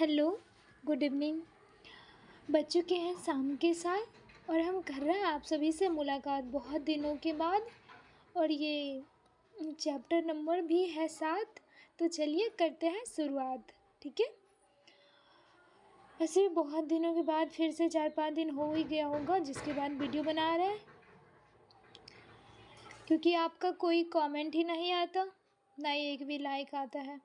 Hello, good evening. बज चुके हैं शाम के 7 और हम कर रहे हैं आप सभी से मुलाकात बहुत दिनों के बाद। और ये चैप्टर नंबर भी है 7। तो चलिए करते हैं शुरुआत, ठीक है। वैसे भी बहुत दिनों के बाद फिर से 4-5 दिन हो ही गया होगा जिसके बाद वीडियो बना रहे हैं, क्योंकि आपका कोई कमेंट ही नहीं आता, ना ही एक भी लाइक आता है।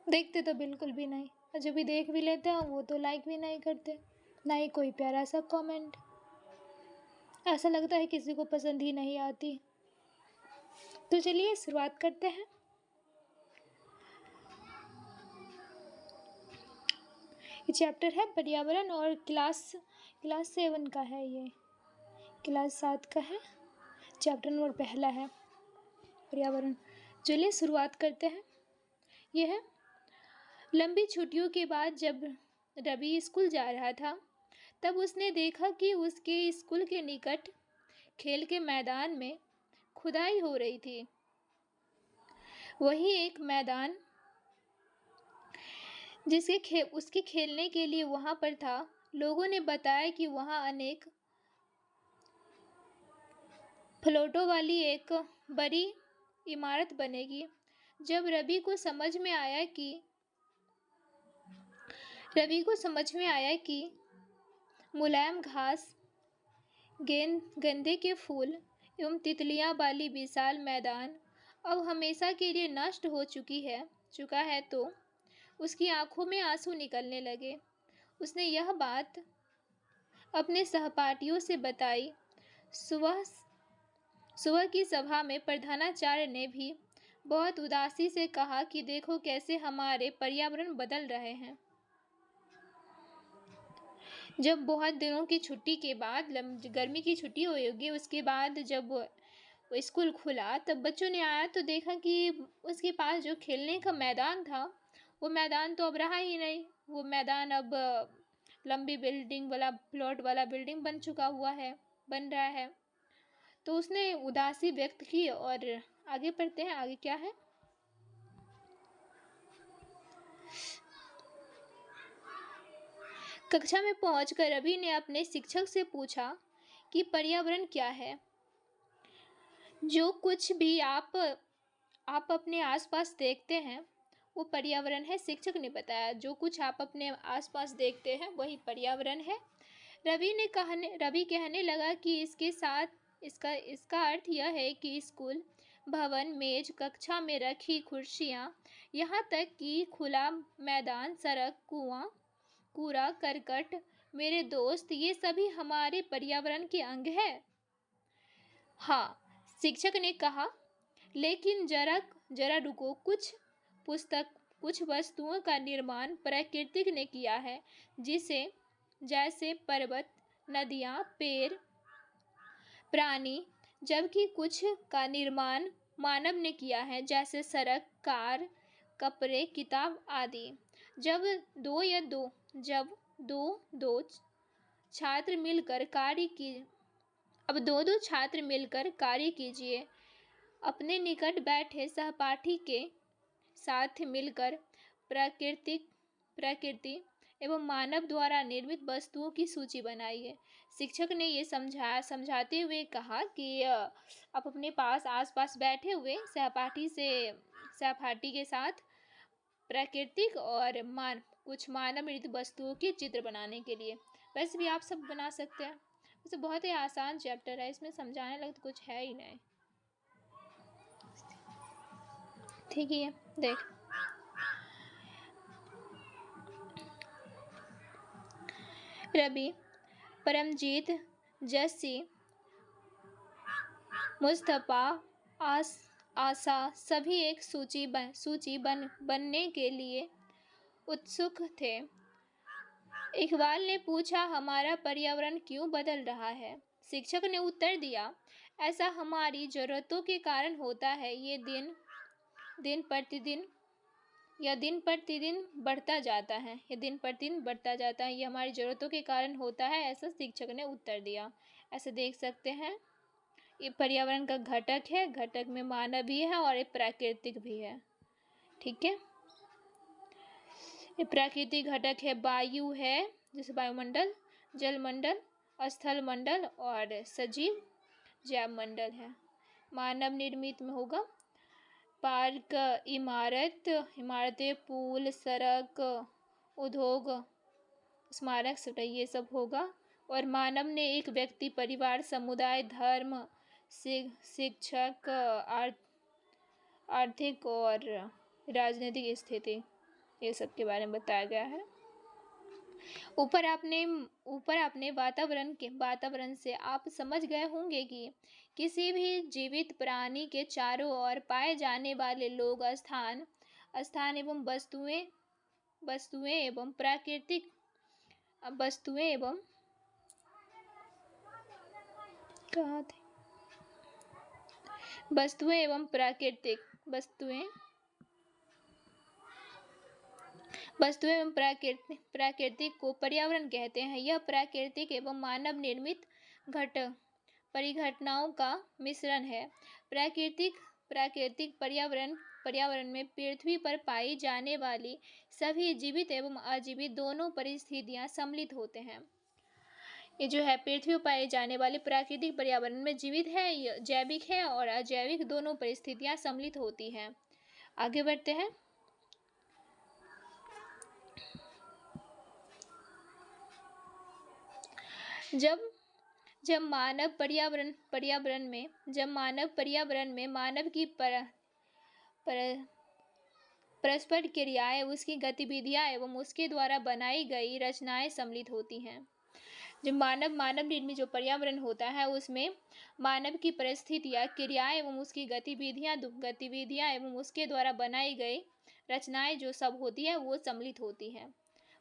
देखते तो बिल्कुल भी नहीं, और जो भी देख भी लेते हैं वो तो लाइक भी नहीं करते, ना ही कोई प्यारा सा कमेंट। ऐसा लगता है किसी को पसंद ही नहीं आती। तो चलिए शुरुआत करते हैं। ये चैप्टर है पर्यावरण और क्लास 7 का है। ये क्लास 7 का है। चैप्टर नंबर पहला है पर्यावरण। चलिए शुरुआत करते हैं। ये है, लंबी छुट्टियों के बाद जब रवि स्कूल जा रहा था तब उसने देखा कि उसके स्कूल के निकट खेल के मैदान में खुदाई हो रही थी। वही एक मैदान उसके खेलने के लिए वहां पर था। लोगों ने बताया कि वहां अनेक फ्लोटों वाली एक बड़ी इमारत बनेगी। जब रवि को समझ में आया कि मुलायम घास, गेंदे के फूल एवं तितलियां वाली विशाल मैदान अब हमेशा के लिए नष्ट हो चुका है तो उसकी आंखों में आंसू निकलने लगे। उसने यह बात अपने सहपाठियों से बताई। सुबह सुबह की सभा में प्रधानाचार्य ने भी बहुत उदासी से कहा कि देखो कैसे हमारे पर्यावरण बदल रहे हैं। जब बहुत दिनों की छुट्टी के बाद गर्मी की छुट्टी हुई होगी, उसके बाद जब वो स्कूल खुला तब बच्चों ने आया तो देखा कि उसके पास जो खेलने का मैदान था वो मैदान तो अब रहा ही नहीं। वो मैदान अब लंबी बिल्डिंग वाला, प्लॉट वाला बिल्डिंग बन रहा है। तो उसने उदासी व्यक्त की। और आगे पढ़ते हैं, आगे क्या है। कक्षा में पहुंचकर रवि ने अपने शिक्षक से पूछा कि पर्यावरण क्या है। जो कुछ भी आप अपने आसपास देखते हैं वो पर्यावरण है, शिक्षक ने बताया। जो कुछ आप अपने आसपास देखते हैं वही पर्यावरण है। रवि कहने लगा कि इसके साथ इसका अर्थ यह है कि स्कूल भवन, मेज, कक्षा में रखी कुर्सियां, यहाँ तक कि खुला मैदान, सड़क, कुआं, कूड़ा करकट, मेरे दोस्त, ये सभी हमारे पर्यावरण के अंग है। हाँ, शिक्षक ने कहा, लेकिन जरा रुको। कुछ वस्तुओं का निर्माण प्रकृति ने किया है, जैसे पर्वत, नदियाँ, पेड़, प्राणी, जबकि कुछ का निर्माण मानव ने किया है, जैसे सड़क, कार, कपड़े, किताब आदि। जब दो छात्र मिलकर कार्य कीजिए। अपने निकट बैठे सहपाठी के साथ मिलकर प्रकृति एवं मानव द्वारा निर्मित वस्तुओं की सूची बनाइए। शिक्षक ने ये समझाते हुए कहा कि आप अपने आसपास बैठे हुए सहपाठी के साथ प्राकृतिक और कुछ मानव निर्मित वस्तुओं के चित्र बनाने के लिए। वैसे भी आप सब बना सकते हैं। वैसे बहुत ही आसान चैप्टर है, इसमें समझाने लगे तो कुछ है ही नहीं। ठीक है, देख। रवि, परमजीत, जस्सी, मुस्तफा, आशा सभी एक सूची बनने के लिए उत्सुक थे। इकबाल ने पूछा, हमारा पर्यावरण क्यों बदल रहा है? शिक्षक ने उत्तर दिया, ऐसा हमारी जरूरतों के कारण होता है। ये दिन प्रतिदिन बढ़ता जाता है। ये हमारी जरूरतों के कारण होता है, ऐसा शिक्षक ने उत्तर दिया। ऐसे देख सकते हैं, ये पर्यावरण का घटक है। घटक में मानव भी है और एक प्राकृतिक भी है। ठीक है। ये प्राकृतिक घटक है, वायु है जैसे वायुमंडल, जलमंडल, स्थल मंडल और सजीव जैव मंडल है। मानव निर्मित में होगा पार्क, इमारतें, पुल, सड़क, उद्योग, स्मारक, ये सब होगा। और मानव ने एक व्यक्ति, परिवार, समुदाय, धर्म, शिक्षक, आर्थिक और राजनीतिक स्थिति, ये सब के बारे में बताया गया है। ऊपर आपने वातावरण से आप समझ गए होंगे कि किसी भी जीवित प्राणी के चारों ओर पाए जाने वाले लोग, स्थान एवं वस्तुएं एवं प्राकृतिक वस्तुएं एवं प्राकृतिक को पर्यावरण कहते हैं। यह प्राकृतिक एवं मानव निर्मित परिघटनाओं का मिश्रण है। प्राकृतिक पर्यावरण में पृथ्वी पर पाई जाने वाली सभी जीवित एवं अजीवित दोनों परिस्थितियां सम्मिलित होते हैं। ये जो है पृथ्वी पर पाए जाने वाले प्राकृतिक पर्यावरण में जीवित है, जैविक है और अजैविक दोनों परिस्थितियां सम्मिलित होती हैं। आगे बढ़ते हैं। जब मानव पर्यावरण में मानव की परस्पर क्रियाएं, उसकी गतिविधियां एवं उसके द्वारा बनाई गई रचनाएं सम्मिलित होती हैं। जो मानव निर्मित जो पर्यावरण होता है उसमें मानव की परिस्थितियां, क्रियाएं एवं उसकी गतिविधियां एवं उसके द्वारा बनाई गई रचनाएं जो सब होती है वो सम्मिलित होती हैं।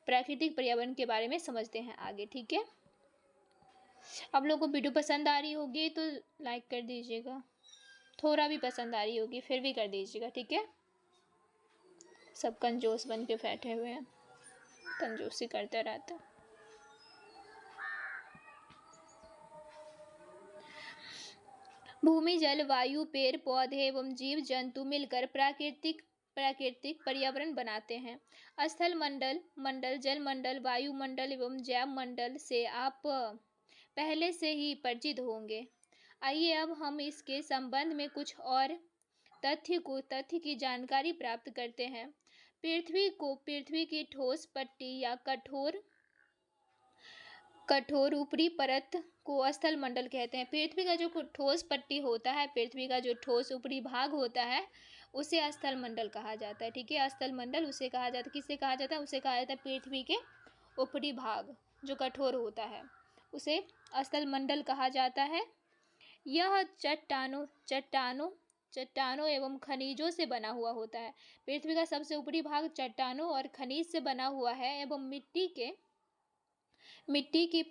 प्राकृतिक पर्यावरण के बारे में समझते हैं आगे, ठीक है। आप लोगों को वीडियो पसंद आ रही होगी तो लाइक कर दीजिएगा, थोड़ा भी पसंद आ रही होगी फिर भी कर दीजिएगा, ठीक है। सब कंजूस बन के बैठे हुए हैं, कंजूसी करते रहते हैं। भूमि, जल, वायु, पेड़ पौधे एवं जीव जंतु मिलकर प्राकृतिक पर्यावरण बनाते हैं। स्थल मंडल, जल मंडल, वायुमंडल एवं जैव मंडल से आप पहले से ही परिचित होंगे। आइए अब हम इसके संबंध में कुछ और तथ्य की जानकारी प्राप्त करते हैं। पृथ्वी की ठोस पट्टी या कठोर ऊपरी परत को स्थल मंडल कहते हैं। पृथ्वी का जो ठोस पट्टी होता है, पृथ्वी का जो ठोस ऊपरी भाग होता है उसे स्थल मंडल कहा जाता है, ठीक है। स्थल मंडल उसे कहा जाता है, किसे कहा जाता है? उसे कहा जाता है पृथ्वी के ऊपरी भाग जो कठोर होता है उसे स्थल मंडल कहा जाता है। यह चट्टानों एवं खनिजों से बना हुआ होता है। पृथ्वी का सबसे ऊपरी भाग चट्टानों और खनिज से बना हुआ है एवं मिट्टी की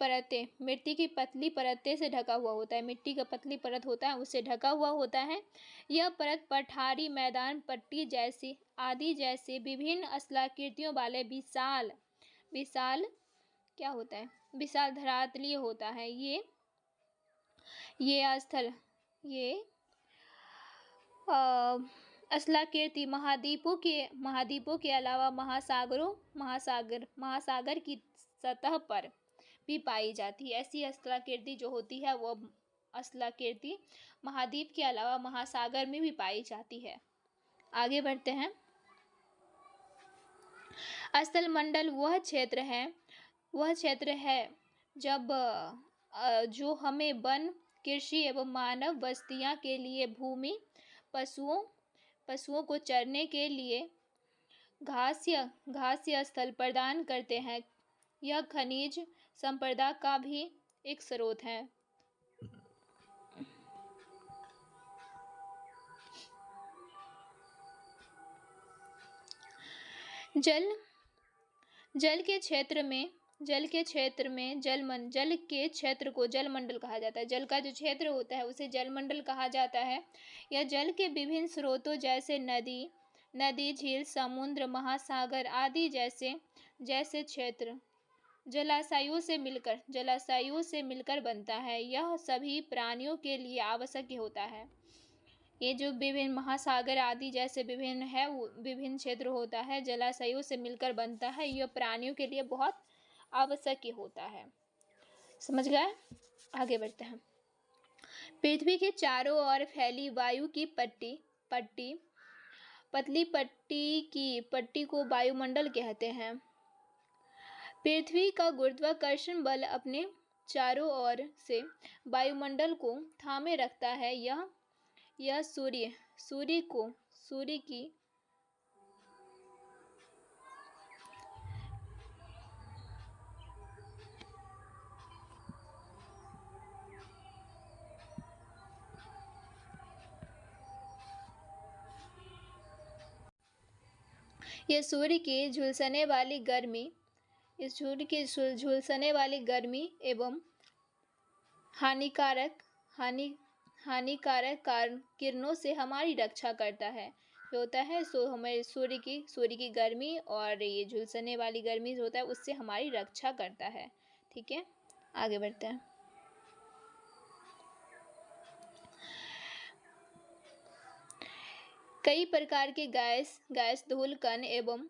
पतली परतें से ढका हुआ होता है। मिट्टी का पतली परत होता है उससे ढका हुआ होता है। यह परत पठारी, मैदान, पट्टी आदि जैसे विभिन्न स्थलाकृतियों वाले विशाल क्या होता है? विशाल धरातलीय होता है। ये स्थलाकृति महाद्वीपों के अलावा महासागर की सतह पर भी पाई जाती है। ऐसी स्थलाकृति जो होती है वो स्थलाकृति महाद्वीप के अलावा महासागर में भी पाई जाती है। आगे बढ़ते हैं। स्थल मंडल वह क्षेत्र है जब जो हमें वन, कृषि एवं मानव बस्तियां के लिए भूमि, पशुओं को चरने के लिए घास या स्थल प्रदान करते हैं। यह खनिज संपदा का भी एक स्रोत है। जल के क्षेत्र को जलमंडल कहा जाता है। जल का जो क्षेत्र होता है उसे जलमंडल कहा जाता है। यह जल के विभिन्न स्रोतों जैसे नदी, झील, समुद्र, महासागर आदि जैसे क्षेत्र जलाशयों से मिलकर बनता है। यह सभी प्राणियों के लिए आवश्यक होता है। ये जो विभिन्न महासागर आदि जैसे विभिन्न है, वो विभिन्न क्षेत्र होता है, जलाशयों से मिलकर बनता है। यह प्राणियों के लिए बहुत आवश्यक ही होता है। समझ गए? आगे बढ़ते हैं। पृथ्वी के चारों ओर फैली वायु की पतली पट्टी को वायुमंडल कहते हैं। पृथ्वी का गुरुत्वाकर्षण बल अपने चारों ओर से वायुमंडल को थामे रखता है। यह सूर्य की झुलसने वाली गर्मी एवं हानिकारक किरणों से हमारी रक्षा करता है। जो होता है हमारे सूर्य की गर्मी और ये झुलसने वाली गर्मी जो होता है उससे हमारी रक्षा करता है। ठीक है, आगे बढ़ते हैं। कई प्रकार के गैस धूल कण एवं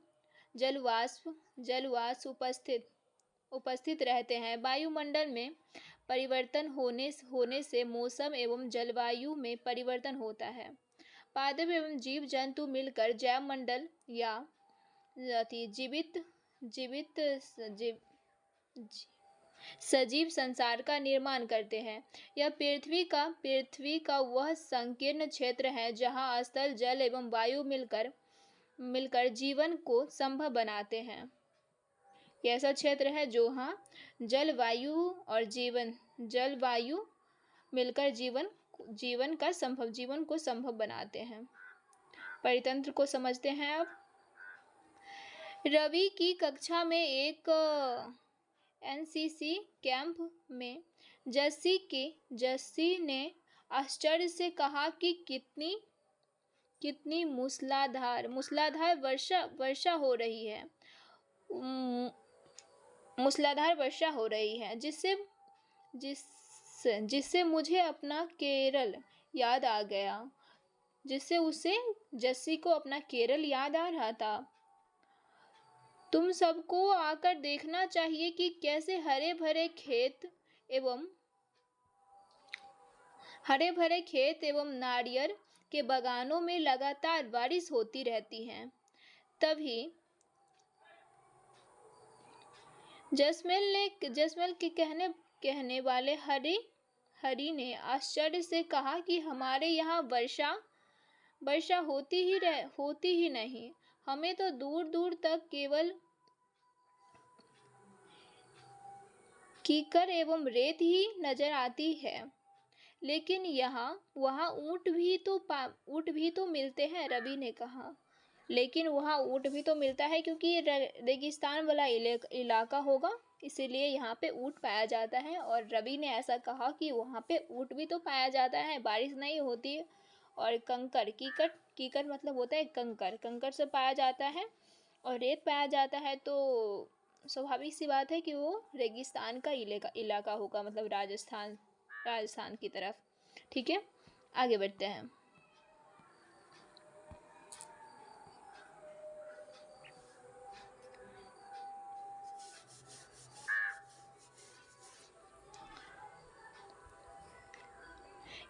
जलवाष्प उपस्थित रहते हैं। वायुमंडल में परिवर्तन होने से मौसम एवं जलवायु में परिवर्तन होता है। पादप एवं जीव जंतु मिलकर जैव मंडल या सजीव संसार का निर्माण करते हैं। यह पृथ्वी का वह संकीर्ण क्षेत्र है जहाँ स्थल, जल एवं वायु मिलकर जीवन को संभव बनाते हैं। यह ऐसा क्षेत्र है जो जलवायु मिलकर जीवन को संभव बनाते हैं। परितंत्र को समझते हैं अब। रवि की कक्षा में एक एनसीसी कैंप में जस्सी ने आश्चर्य से कहा कि कितनी मूसलाधार वर्षा हो रही है। मूसलाधार वर्षा हो रही है जिससे मुझे अपना केरल याद आ गया। जस्सी को अपना केरल याद आ रहा था। तुम सबको आकर देखना चाहिए कि कैसे हरे भरे खेत एवं नारियल के बागानों में लगातार बारिश होती रहती है। तभी जसमेल के कहने वाले हरी ने आश्चर्य से कहा कि हमारे यहाँ वर्षा होती ही नहीं। हमें तो दूर दूर तक केवल कीकर एवं रेत ही नजर आती है। लेकिन वहाँ ऊंट भी तो मिलते हैं, रवि ने कहा। लेकिन वहाँ ऊंट भी तो मिलता है क्योंकि ये रेगिस्तान वाला इलाका होगा, इसीलिए यहाँ पे ऊंट पाया जाता है। और रवि ने ऐसा कहा कि वहाँ पे ऊंट भी तो पाया जाता है, बारिश नहीं होती। और कीकर मतलब होता है कंकर से पाया जाता है और रेत पाया जाता है, तो स्वाभाविक सी बात है कि वो रेगिस्तान का इलाका होगा, मतलब राजस्थान की तरफ। ठीक है, आगे बढ़ते हैं।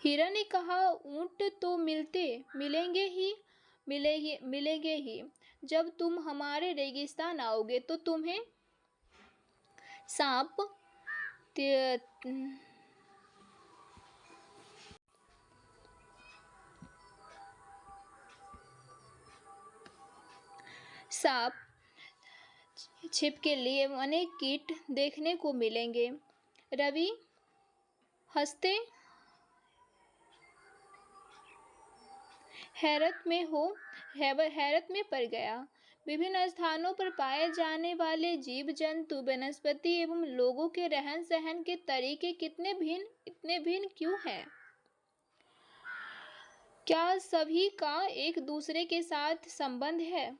हीरा ने कहा, ऊंट तो मिलेंगे ही। जब तुम हमारे रेगिस्तान आओगे तो तुम्हें सांप छिपकली एवं अनेक कीट देखने को मिलेंगे। रवि हंसते हैरत में पड़ गया। विभिन्न स्थानों पर पाए जाने वाले जीव जंतु, वनस्पति एवं लोगों के रहन सहन के तरीके इतने भिन्न क्यों हैं? क्या सभी का एक दूसरे के साथ संबंध है?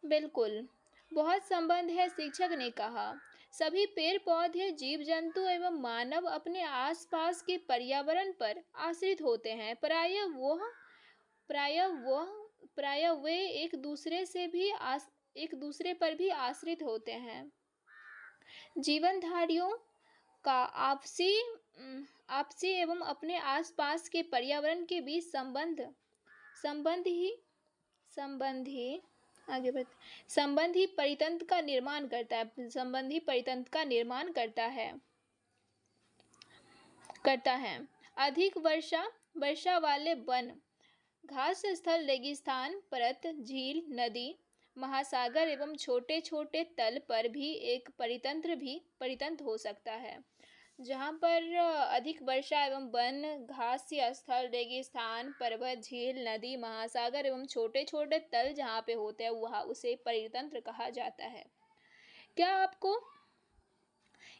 बिल्कुल, बहुत संबंध है, शिक्षक ने कहा। सभी पेड़ पौधे, जीव जंतु एवं मानव अपने आसपास के पर्यावरण पर आश्रित होते हैं। प्रायः प्रायः वे एक दूसरे पर भी आश्रित होते हैं। जीवनधारियों का आपसी एवं अपने आसपास के पर्यावरण के बीच संबंध ही परितंत्र का निर्माण करता है। अधिक वर्षा वाले वन, घास स्थल, रेगिस्तान, पर्वत, झील, नदी, महासागर एवं छोटे छोटे तल पर भी एक परितंत्र हो सकता है। जहाँ पर अधिक वर्षा एवं वन, घास स्थल, रेगिस्तान, पर्वत, झील, नदी, महासागर एवं छोटे छोटे तल जहाँ पे होते हैं वहाँ उसे परितंत्र कहा जाता है।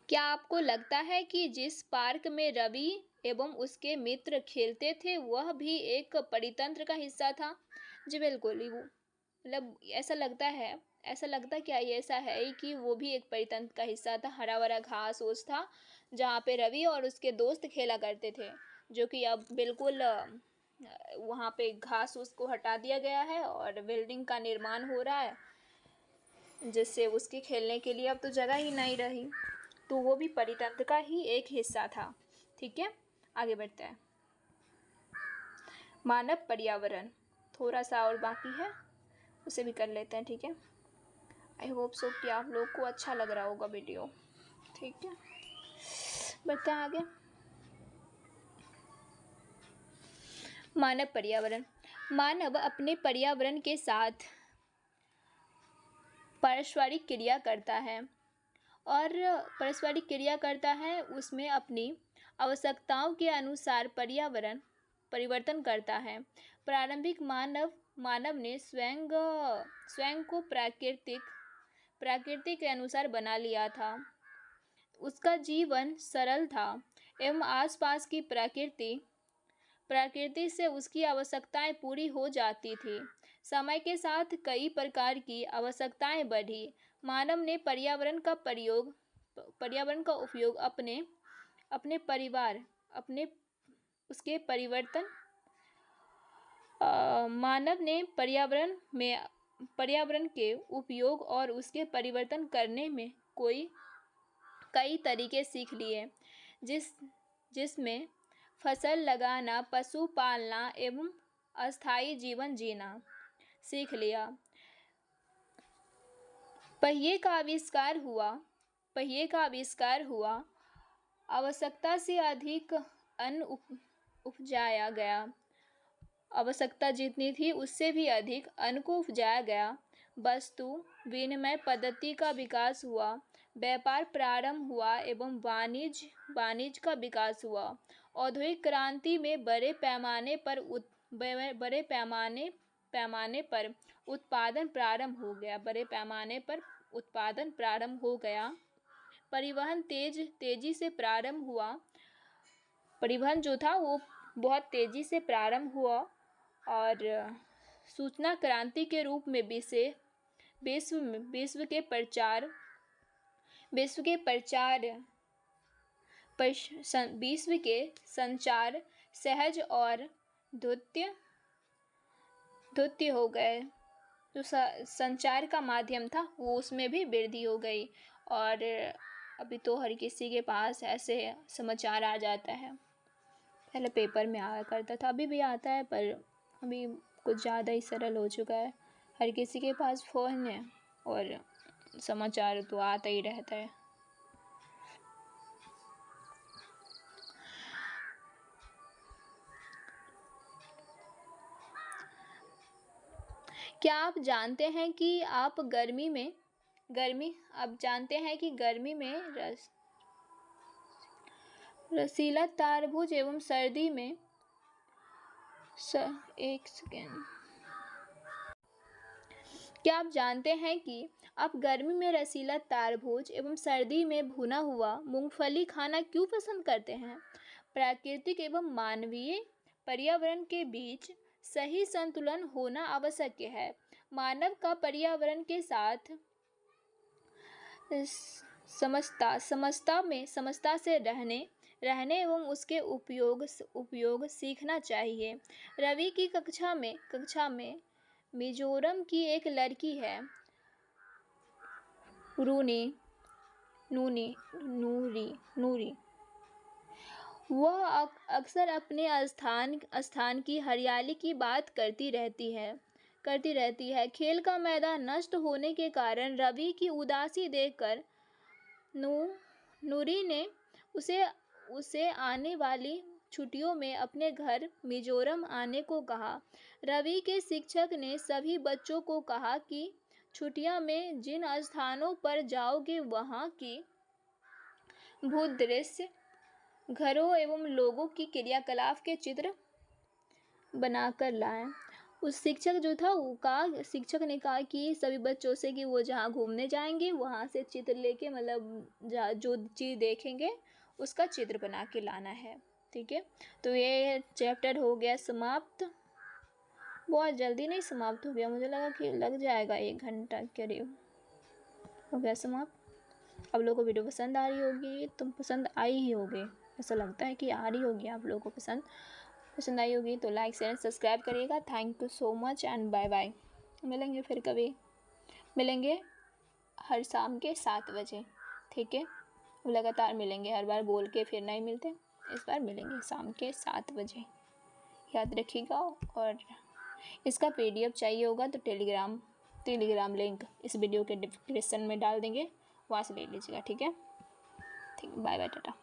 क्या आपको लगता है कि जिस पार्क में रवि एवं उसके मित्र खेलते थे वह भी एक परितंत्र का हिस्सा था? जी बिल्कुल ही, वो मतलब ऐसा लगता है कि वो भी एक परितंत्र का हिस्सा था। हरा भरा घास ओस था जहाँ पे रवि और उसके दोस्त खेला करते थे, जो कि अब बिल्कुल वहाँ पे घास उसको हटा दिया गया है और बिल्डिंग का निर्माण हो रहा है, जिससे उसके खेलने के लिए अब तो जगह ही नहीं रही। तो वो भी परितंत्र का ही एक हिस्सा था। ठीक है, आगे बढ़ते हैं। मानव पर्यावरण थोड़ा सा और बाकी है, उसे भी कर लेते हैं। ठीक है, आई होप सो कि आप लोग को अच्छा लग रहा होगा वीडियो। ठीक है, बढ़ते हैं आगे। मानव पर्यावरण। मानव अपने पर्यावरण के साथ पारस्परिक क्रिया करता है उसमें अपनी आवश्यकताओं के अनुसार पर्यावरण परिवर्तन करता है। प्रारंभिक मानव ने स्वयं को प्रकृति के अनुसार बना लिया था। उसका जीवन सरल था एवं आसपास की प्रकृति से उसकी आवश्यकताएं पूरी हो जाती थी। समय के साथ कई प्रकार की आवश्यकताएं बढ़ी। मानव ने पर्यावरण का उपयोग अपने परिवार उसके परिवर्तन मानव ने पर्यावरण के उपयोग और उसके परिवर्तन करने में कई तरीके सीख लिए, जिसमें फसल लगाना, पशु पालना एवं अस्थायी जीवन जीना सीख लिया। पहिए का आविष्कार हुआ। आवश्यकता से अधिक अन्न उपजाया गया। आवश्यकता जितनी थी उससे भी अधिक अन्न को उपजाया गया। वस्तु विनिमय पद्धति का विकास हुआ। व्यापार प्रारंभ हुआ एवं वाणिज्य का विकास हुआ। औद्योगिक क्रांति में बड़े पैमाने पर उत्पादन प्रारंभ हो गया। परिवहन तेजी से प्रारंभ हुआ। परिवहन जो था वो बहुत तेजी से प्रारंभ हुआ और सूचना क्रांति के रूप में विश्व के संचार सहज और द्रुत हो गए। जो संचार का माध्यम था वो उसमें भी वृद्धि हो गई। और अभी तो हर किसी के पास ऐसे समाचार आ जाता है। पहले पेपर में आया करता था, अभी भी आता है, पर अभी कुछ ज़्यादा ही सरल हो चुका है। हर किसी के पास फ़ोन है और समाचार तो आता ही रहता है। क्या आप जानते हैं कि गर्मी में रसीला तरबूज एवं सर्दी में क्या आप जानते हैं कि आप गर्मी में रसीला तरबूज एवं सर्दी में भुना हुआ मूंगफली खाना क्यों पसंद करते हैं? प्राकृतिक एवं मानवीय पर्यावरण के बीच सही संतुलन होना आवश्यक है। मानव का पर्यावरण के साथ समता से रहने एवं उसके उपयोग सीखना चाहिए। रवि की कक्षा में मिजोरम की एक लड़की है, नूरी। वह अक्सर अपने स्थान की हरियाली की बात करती रहती है। खेल का मैदान नष्ट होने के कारण रवि की उदासी देखकर नूरी ने उसे आने वाली छुट्टियों में अपने घर मिजोरम आने को कहा। रवि के शिक्षक ने सभी बच्चों को कहा कि छुट्टियों में जिन स्थानों पर जाओगे वहां की भूदृश्य, घरों एवं लोगों की क्रियाकलाप के चित्र बनाकर लाएं। उस शिक्षक ने कहा कि सभी बच्चों से कि वो जहाँ घूमने जाएंगे वहाँ से चित्र लेके, मतलब जो चीज़ देखेंगे उसका चित्र बना के लाना है। ठीक है, तो ये चैप्टर हो गया समाप्त। बहुत जल्दी नहीं समाप्त हो गया, मुझे लगा कि लग जाएगा 1 घंटा करीब। हो गया समाप्त। आप लोगों को वीडियो पसंद आ रही होगी, तुम पसंद आई ही होगी, ऐसा लगता है कि आ रही होगी आप लोगों को पसंद आई होगी तो लाइक शेयर सब्सक्राइब करिएगा। Thank you so much and bye bye. मिलेंगे फिर कभी, मिलेंगे हर शाम के 7 बजे। ठीक है, लगातार मिलेंगे, हर बार बोल के फिर नहीं मिलते, इस बार मिलेंगे शाम के 7 बजे, याद रखिएगा। और इसका PDF चाहिए होगा तो टेलीग्राम लिंक इस वीडियो के डिस्क्रिप्शन में डाल देंगे, वहाँ से ले लीजिएगा। ठीक है, बाय बाय, टाटा।